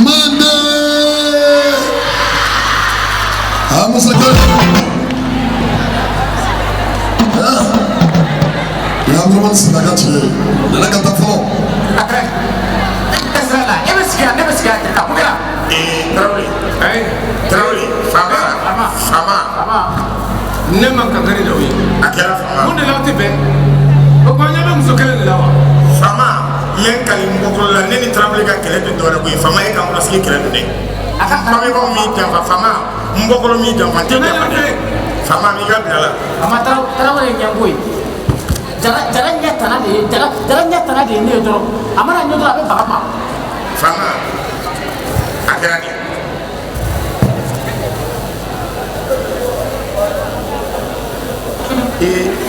Mande. Amusaka. Yamroman Sinagachi. Nagatapo. Never scared. Trauli. Fama. Neman ka gari da wi Akira fama. mun da lati be o ko nya be muso kelen da wa Fama. Men kali mbokolo la neni trauli ka kele de dora ko fama e ka muraski kele de. Fama ko mi ta fama mbokolo mi ta fante de fama mi ga bila. Ama tarawale nyangoi. Jalan nyata de ne doro. Amana nyodo abe bakama. Fama. Akira ni.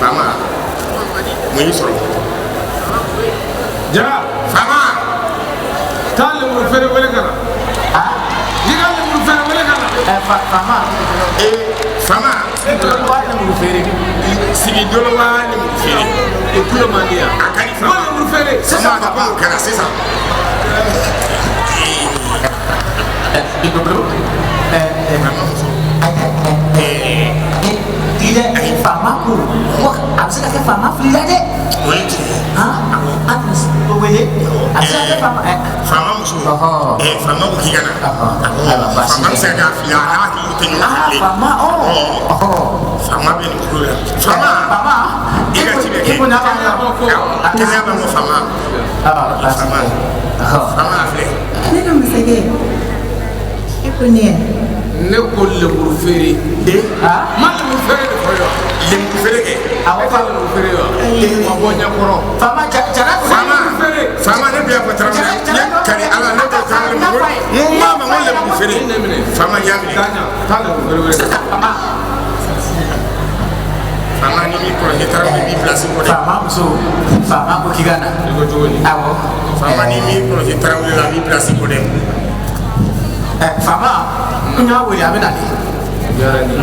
Fama. Mun soro. ja Fama. tale mu fere wele kana diga le mu fere wele kana Fama. Fama. Wa na mu fere. Sigi dolo wa ni mu fere. e kulo mandia Akari ma fama. mu fere Fama ka ba kana sisa. Tidak fama ku. Wah, abis ka fama frida de. Wait. Atlas wele. Abis ka fama Fama muso. Fama ko kigana. Fama se ka fila na ki utenyo. fama Fama be ni kula. Fama. Iga tibe ke. Ibu na fama ko. Akanya ba mo fama. Fama. Fama afle. Ne ka masake ipo ne ne ko le mu fere ma le mu fere de foyo Le mu fere ke. awa fa le mu fere wa wa bonya koro Fama jara Fama ne biya patara ne kari ala ne ko kan le mu. Mo ma mo le mu fere. Fama ya mi. tanya tale mu fere wele Fama ni mi ko ni tara mi place ko de. Fama muso. Fama ko kigana. ko jogoni Awo. Fama ni mi ko ni tara la mi place ko de. Fama. Nya wele abena ni. yara ni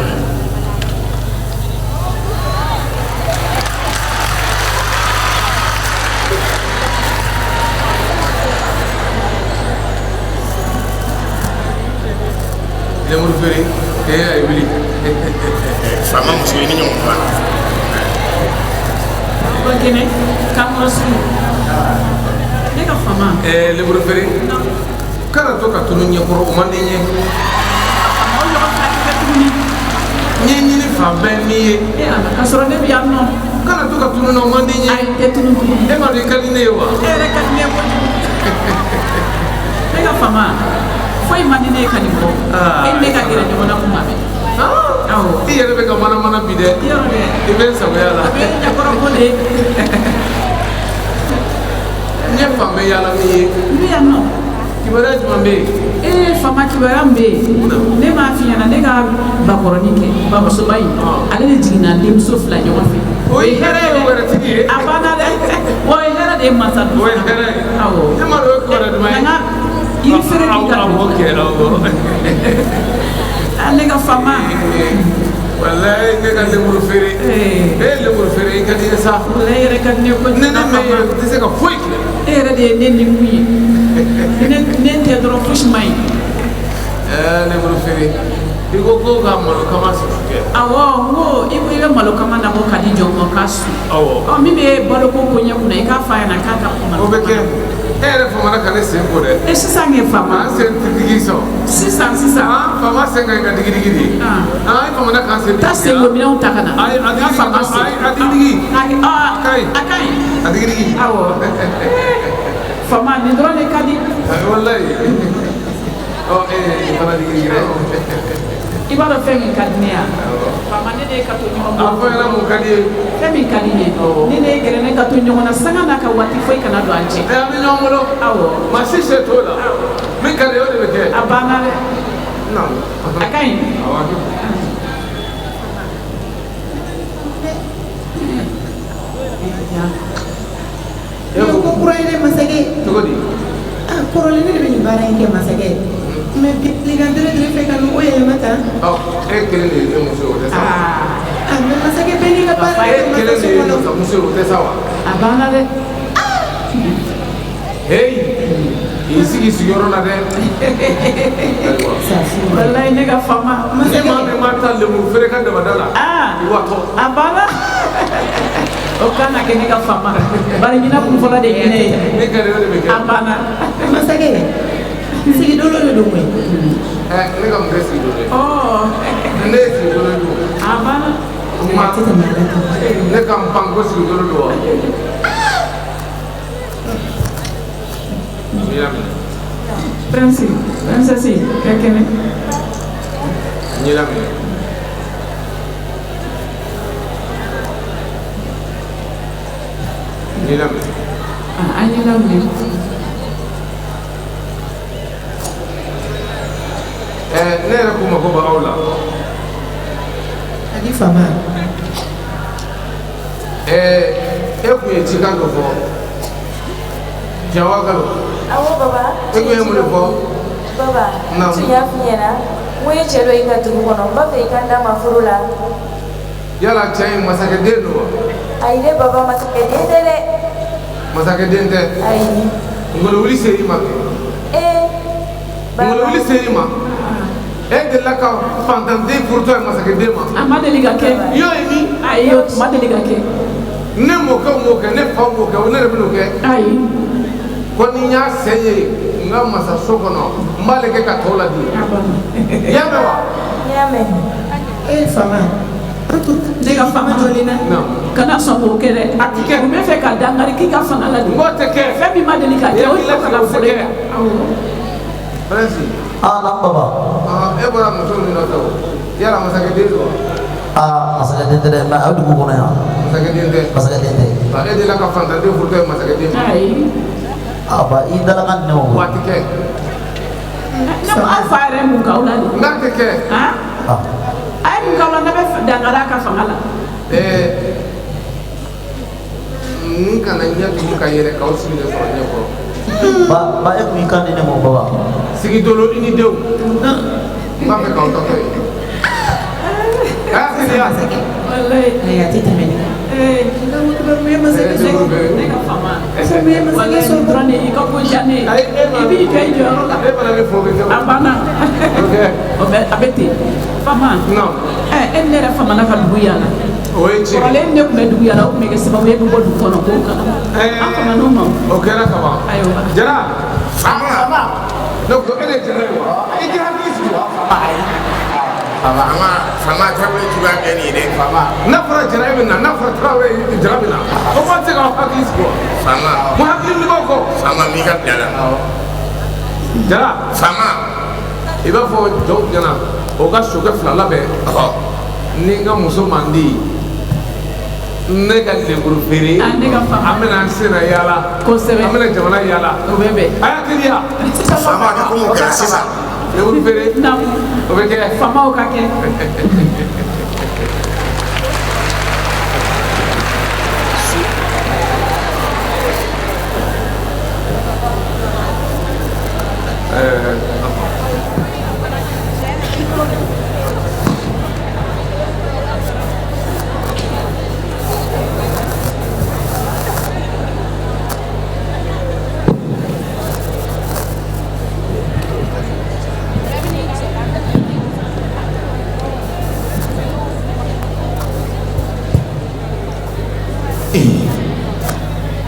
le mu fere ay wili Fama muso ni nyom ba. Begini, kamu harus ini kan fama. le mu fere kala to ka tunu nya koro o mande nye Mau jangan sakit ini. nye ni fa ben ni Ya, kasur dia biar no. kala to ka tunu no mande nye Ay, dia turun turun. e ma de kali ne wa Rekat dia pun. Ini kan fama. Foi mandi ne kan ibu. Ini kan kira ni mana pun mami. Oh. i yere be ka mana bi de Iya deh. i ben sa ya la Tapi dia kurang boleh. nye fa me ya la ni Biar no. kibara juma be Fama kibaran be ne m'a fi ɲɛna ne ka bakɔrɔnin kɛ bamuso ba in ale de jiginna denmuso fila ɲɔgɔn fɛ o ye hɛrɛ ye wɛrɛ tigi ye a banna dɛ wa o ye hɛrɛ de ye mansa o ye hɛrɛ ye awɔ e ma dɔn o ye kibaruya duman ye nka yiri feere b'i ka awɔ kɛ awɔ ne ka fama walayi ne ka lemuru feere e ye lemuru feere i ka di ye sa wala e yɛrɛ ka di ne ko ne ne mɛ ye o tɛ se ka foyi kɛ e yɛrɛ de ye ne ni mun ye ne tɛ dɔrɔn fosi ma ɲi lemuru feere i ko ko ka malo kama sɔrɔ kɛ awɔ n ko i bɛ malo kama nabɔ ka di jɔn ma k'a su awɔ min bɛ baloko ko ɲɛ kunna i k'a f'a ɲɛna k'a ka kuma o bɛ kɛ e yɛrɛ famana ka ne sen ko dɛ sisan ye fama an sen tɛ digi sɔn sisan fama sen ka ɲi ka digi digi de i famana k'an sen taa digi senko minɛnw ta ka na ayi a digi fama sen a digi digi a ka ɲi a digi digi awɔ fama nin dɔrɔn de ka di walayi ɔ i fana digi digi dɛ i b'a dɔn fɛn min ka di ne ya fama ne de ka to ɲɔgɔn a fɔ yɛlɛ mun ka di ye fɛn min ka di ne ni ne gɛrɛ ne ka to ɲɔgɔn na sanga n'a ka waati foyi kana don an cɛ an bɛ ɲɔgɔn bolo awɔ maa si se t'o la min ka di ye o de bɛ kɛ a banna dɛ a ka ɲi yo ko kura ine masake cogo di kɔrɔlen ne de bɛ nin baara in kɛ masakɛ mɛ bi ka dere dere fɛ ka n'o yɛlɛma tan e kelen de ye ne muso ye o tɛ sa wa mɛ masakɛ bɛɛ n'i ka baara e kɛ kelen de ye kɔnɔ ne muso ye o tɛ sa wa a banna dɛ hey Isi sigiyɔrɔ la dɛ. Wallahi ne ka fama. Ni maa min ma taa lemuru feere ka dabada la. I b'a tɔ. A banna. O kan ka kɛ ne ka fama. Bari ɲina kun fɔlɔ de ye ne ye. Ne kɛlen o de bɛ kɛ. A banna. Masakɛ sigi dolo de don koyi. Ne ka mun kɛ sigi dolo ye. Ne ye sigi dolo ye. A banna. Ne ka n pan ko sigi dolo don wa. Princesse, kɛ kɛnɛ. N ye lamɛn. N ye lamɛn. An ye lamɛn. Ne yɛrɛ ko mako b'aw la. A di fama. E kun ye cikan dɔ fɔ. Jawa Galo. Awo baba. E kun ye mun de fɔ? Baba. Tun y'a f'i ɲɛna n ko ye cɛ dɔ i ka dugu kɔnɔ n b'a fɛ i ka n d'a ma furu la. Yala cɛ in masakɛden don wa? Ayi dɛ baba masakɛden tɛ dɛ. Masakɛden tɛ. Ayi. Ngolo wuli seri ma kɛ. Ngolo wuli seri ma. E delila ka fantanden furutɔ ye masakɛden ma. A ma deli ka kɛ. Y'o ye min? Ayi o ma deli ka kɛ. Ne mɔkɛw m'o kɛ ne faw m'o kɛ ne yɛrɛ bɛn'o kɛ. Ayi. Ko ni n y'a sen ye n ka masaso kɔnɔ n b'ale kɛ ka tɔw ladi. I y'a mɛn wa? N y'a mɛn. Fama. Ne ka fama jɔlen na. Kana sɔn k'o kɛ dɛ. A ti kɛ. U bɛ fɛ ka dankari k'i ka fanga la de. N k'o tɛ kɛ. Fɛn min ma deli ka kɛ o ye ka fɔlɔ ye. Prince. Na baba. E bɔra muso min nɔfɛ o yala masakɛden don wa? Masakɛden tɛ dɛ mais a dugu kɔnɔ yan. Masakɛden tɛ. Masakɛden tɛ. E delila ka fantanden furutɔ ye masakɛden ma. Ayi. Ba i dalakan nin ne o. Wa a tɛ kɛ. Ne ko aw fa yɛrɛ ye mun k'aw la de. N'a tɛ kɛ. A ye mun k'aw la ne bɛ dankari a ka fanga la. N kana ɲɛ tugu ka yɛlɛ k'aw sigilen sɔrɔ ɲɛkɔrɔ. Ba e kun y'i kan di ne ma baba. Sigi dolo i ni denw. N b'a fɛ k'aw tɔtɔ ye. A y'a sigi yan. Wallahi. A tɛ tɛmɛ ne kan. Ne ka fama. Wallahi dɔrɔn de i ka ko diya ne ye. I b'i jɔ i jɔyɔrɔ la. E fana bɛ fɔ bɛ kɛ. A banna. A bɛ ten. Fama. E ne yɛrɛ famana ka dugu yala. O ye tiɲɛ. Kɔrɔlen ne tun bɛ dugu yala o tun bɛ kɛ sababu ye bɛ bɔ dugu kɔnɔ k'o kala. An fama n'o ma. O kɛra ka ban. Ayiwa. Jara. Fama. Ne ko e de ye Jara ye wa? I tɛ hakili sigi wa? Fama an ka fama taabolo cogoya bɛɛ nin ye dɛ fama. N'a fɔra Jara e bɛ na n'a fɔra Tarawele Jara bɛ na o kɔni tɛ se k'aw hakili sigi wa? Fama. Mun hakili bɛ b'aw kɔ? Fama m'i ka bila la. Jara. Fama. I b'a fɔ jɔnw ɲɛna o ka sokɛ fila labɛn. Ni n ka muso man di ne ka lemuru feere an bɛna an sen na yaala kosɛbɛ an bɛna jamana yaala o bɛ bɛn a y'a teliya Fama ni ko mun kɛra sisan lemuru feere o bɛ kɛ famaw ka kɛ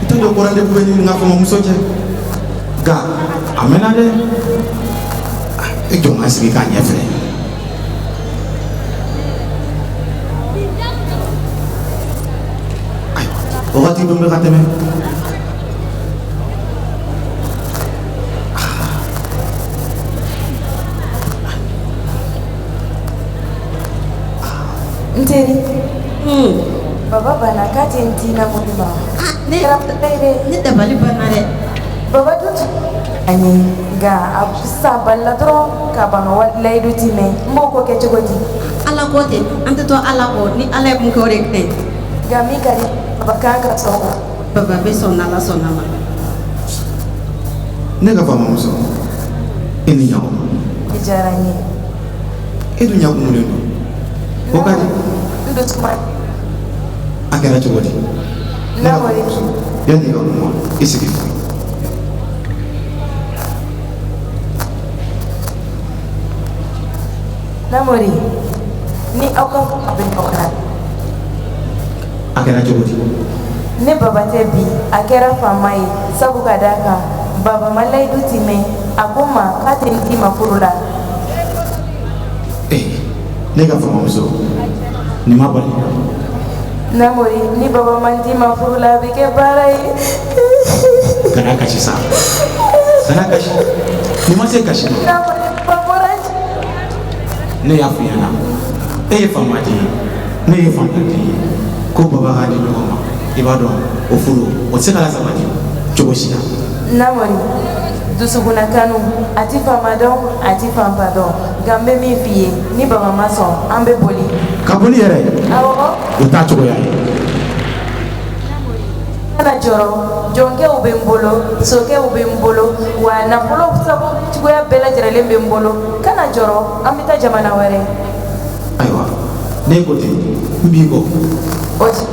itu dong orang dia punya nggak mau musuh aja gak amin ada jangan serikannya Fred ayo orang tidur berkata me Nteri. Baba bana kati ntina mulima. Ne dabali bana dɛ. Baba tut. Ani ga absa balla dɔrɔn ka bana layidu ti mɛ. N b'o ko kɛ cogo di? Ala ko ten an tɛ to ala kɔ ni ala ye mun kɛ o de kɛ. Ga min ka di baba kan ka sɔn o. Baba bɛ sɔn n'ala sɔnna ma. ne ka fama muso i ni ɲɔgɔn I diyara n ye. e dun ɲagulen don o ka di N do tuma. a kɛra cogo di Lawale. yanni i ka kuma i sigi Namori ni aw ka bɛ ɲɔgɔn na a kɛra cogo di ne baba tɛ bi a kɛra faama ye sabu ka d'a kan baba ma layidu ti mɛn a ko n ma k'a tɛ n d'i ma furu la ne ka famamuso nin ma bali Namori ni baba ma n d'i ma furu la a bɛ kɛ baara ye kana kasi sa kana kasi nin ma se kasi Namori ba bɔra ne y'a f'i ɲɛna e ye faamaden ye ne ye faamaden ye ko baba k'a di ɲɔgɔn ma i b'a dɔn o furu o tɛ se ka lasabati cogo si la Namori dusukuna kanu a ti faama dɔn a ti fanba dɔn nka n bɛ min f'i ye ni baba ma sɔn an bɛ boli ka boli yɛrɛ awɔ o t'a cogoya ye kana jɔrɔ jɔnkɛw bɛ n bolo sokɛw bɛ n bolo wa nafolo sabu cogoya bɛɛ lajɛlen bɛ n bolo kana jɔrɔ an bɛ taa jamana wɛrɛ ayiwa ne ko ten n b'i kɔ o ti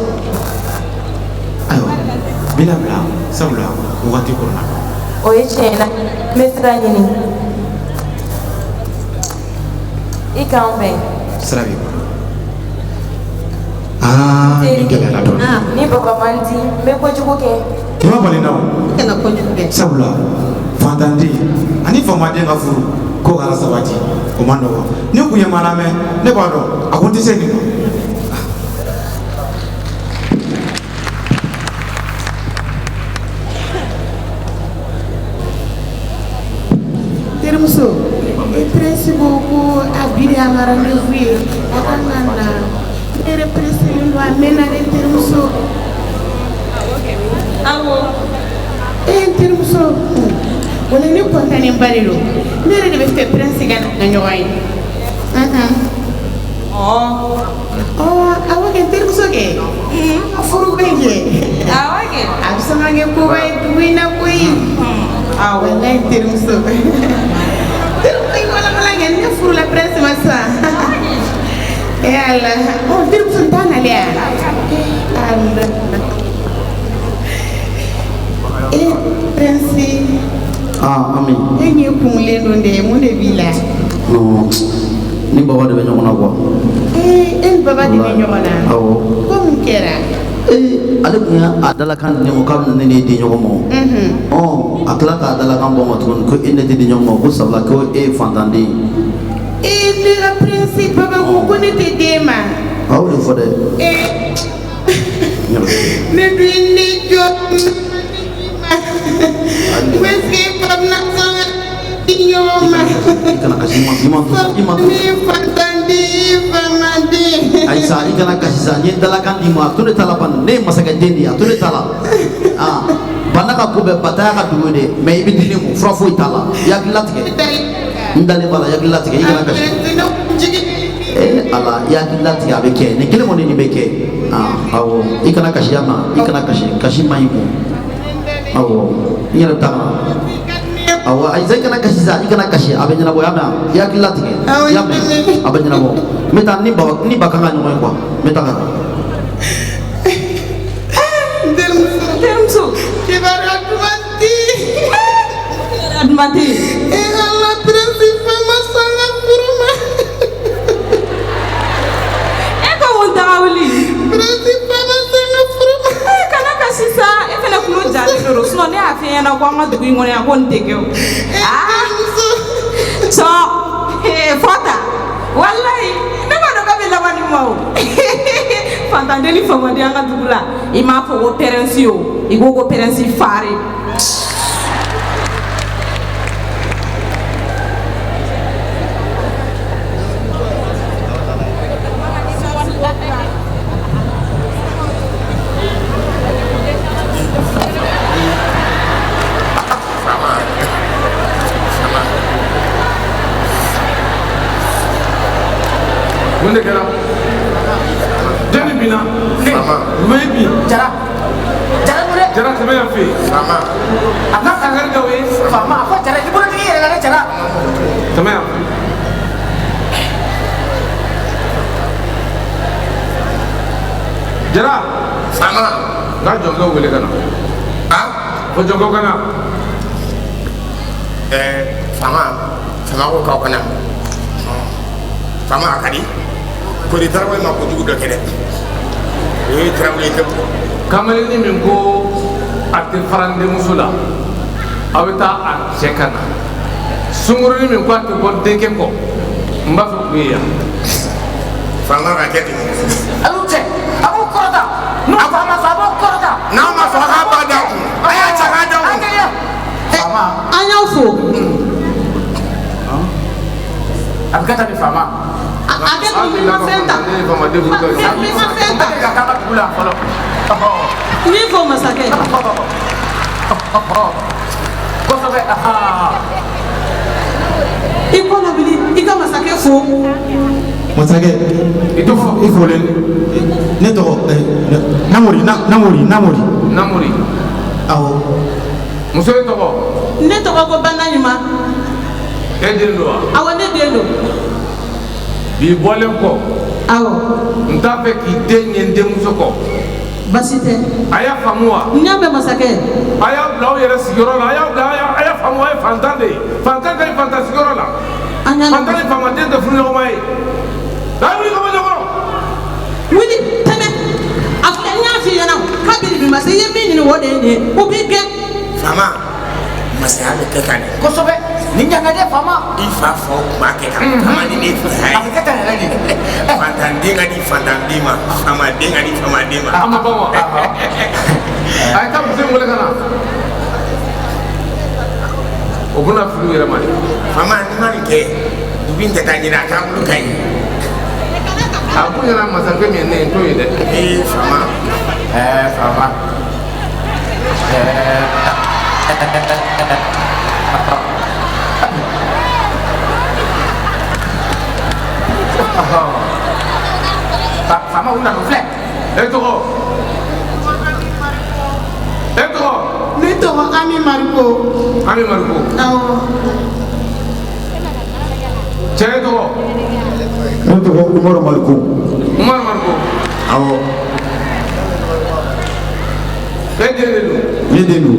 ayiwa n bɛna bila sabula wagati kɔnɔna na o ye tiɲɛ na n bɛ sira ɲini i k'an bɛn sira b'i kɔnɔ nin gɛlɛyara dɔɔnin ni baba man di n bɛ kojugu kɛ i ma bali na o sabula fantanden ani faamaden ka furu ko k'ala sabati o man nɔgɔn ni kun ye maa lamɛn ne b'a dɔn a kun tɛ se nin ma terimuso e principe ko a biri a ma rendez-vous ye a ka na na ne yɛrɛ presselen don a mɛnna dɛ terimuso awɔ terimuso wala ne kɔntanenba de don ne yɛrɛ de bɛ fɛ prince ka na ɲɔgɔn ye awɔ kɛ terimuso kɛ furu bɛ kɛ awɔ kɛ a bɛ sɔn ka kɛ koba ye dugu in na koyi awɔ walayi terimuso wala kɛ ne furu la prince ma sa ala terimuso t'a nale ya ala prince Ami e ɲɛ kunlen don dɛ mun de b'i la non ni baba de bɛ ɲɔgɔn na quoi e ni baba de bɛ ɲɔgɔn na awɔ ko mun kɛra ale tun y'a dalakan di ne ma k'a bɛ ne n'e di ɲɔgɔn ma a tila k'a dalakan bɔ n ma tuguni ko e ne tɛ di ɲɔgɔn ma ko sabula ko e ye fantanden ye ne ka prince baba ko ne tɛ den ma a y'o de fɔ dɛ ne dun ye ne jɔ Meski pernah sangat dinyoma. Ikan kasih mak Fantandi, famandi. Aisyah ikan kasih sahnya dalakan lima. Tu ni talapan. Ne masa kajian dia. Tu ni talap. Bana ka ko be bataya ka dugu de. Mais ibi dini mu fura foyi tala. Ya gilat ke. Ndale bala ya gilat ke. Ikan kasih. Ala ya gilat ke abe ke. Ne kile mo ni be ke. Awo ikan kasih ama. Ikan kasih mai mu. Awo iya tama awo ay zai kana kashi za ikana kashi abe nyana bo yama ya kilati ke ya me abe nyana bo meta ni ba kanga nyoy kwa meta ka Demso kibara admati Allah principe masanga kuruma eko wonta awli principe masanga kuruma kana kasisa e fana kulo jale do so ne afia na kwa ma dugu ngone ya ko nteke o so fota wallahi ne ma do ka be labani mo fantandeli fama de anga dugula I ma fo ko terensio I go perensi fare Mun de kɛra jani bina rumɛ bi jara mure jara tɛmɛ yan fɛ Fama. a ka kangari dɔw ye faama a ko jara I bolo tigi yɛrɛ la dɛ jara tɛmɛ yan jara Fama. n ka jɔnkɛw wele ka na fo jɔnkɛw ka na Fama. Fama ko k'aw kana. fama akadi ko di tarwa ma ko dugu do kede trawle ke kamali ni min ko ate farande musula awita a chekana sunguru ni min ko ate bon denke ko mba fa kuya fama ka kedi alu che abu korota no fama fa abu korota na ma fa ha ba da aya chaga da fama anya fo abgata ni fama ade ko mi ma fenta mi ma fenta ka ka kula folo ni fo masake ko sabe aha iko na bili ika masake fo masakɛ i folen ne tɔgɔ namori awɔ muso ye tɔgɔ ne tɔgɔ ko bana ɲuman e den do wa awɔ ne den do bi bɔlen kɔ awɔ n t'a fɛ k'i den ye n denmuso kɔ basi tɛ a y'a faamu wa n y'a mɛn masakɛ a y'a bila aw yɛrɛ sigiyɔrɔ la a y'a faamu a ye fantan de ye fantan ka ɲi fantan sigiyɔrɔ la an y'a fantan ni faamaden tɛ furu ɲɔgɔn ma ye n'a wuli ka bɔ ɲɔgɔn wuli tɛmɛ a filɛ n y'a f'i ɲɛna k'a biri bi ma se i ye min ɲini o de ye nin ye o b'i gɛn fama masaya bɛ kɛ ka di kosɛbɛ ni ɲangade fama i fa fɔ kuma kɛ ka fama ni ne a bɛ kɛ tan yɛrɛ de fantanden ka di fantanden ma famaden ka di famaden ma a ma ban wa a ye taa muso in wele ka na o bɛna furu yɛrɛ ma de fama ni ma nin kɛ dugu in tɛ taa ɲinɛ a t'an bolo ka ɲi a ko ɲɛna masakɛ min ye ne ye n t'o ye dɛ fama fama fama u nana filɛ e tɔgɔ ne tɔgɔ ami mariko ami mariko awɔ cɛ e tɔgɔ ne tɔgɔ umaru mariko umaru mariko awɔ e den de don ne den do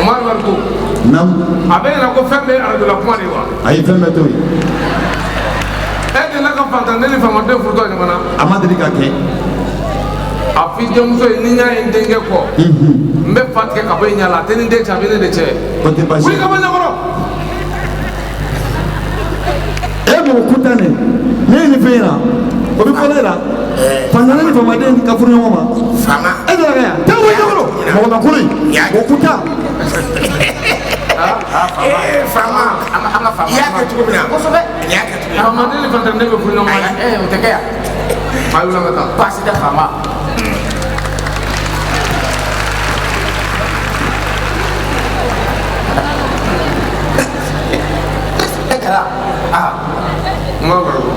umaru mariko nam a bɛ ɲɛna ko fɛn bɛ arajola kuma de wa a ye fɛn bɛɛ to yen e delila ka fantanden ni faamaden furutɔ ɲɔgɔn na a ma deli ka kɛ a f'i denmuso ye ni n y'a ye n denkɛ kɔ n bɛ fa tigɛ ka bɔ i ɲɛ la a tɛ ni den cɛ a bɛ ne de cɛ o tɛ baasi wuli ka bɔ ɲɛkɔrɔ e mɔgɔ kuntan de ne ye nin fɛn in na o bɛ fɔlɔ e la fantanden ni faamaden ka furu ɲɔgɔn ma fama e tɛ ka kɛ yan tɛ bɔ ɲɛkɔrɔ mɔgɔmakuru in o kuntan fama i y'a kɛ cogo min na kosɛbɛ i y'a kɛ cogo min na faamaden ni fantanden bɛ furu ɲɔgɔn ma ye o tɛ kɛ yan a y'u la ka taa baasi tɛ fama umaru mariko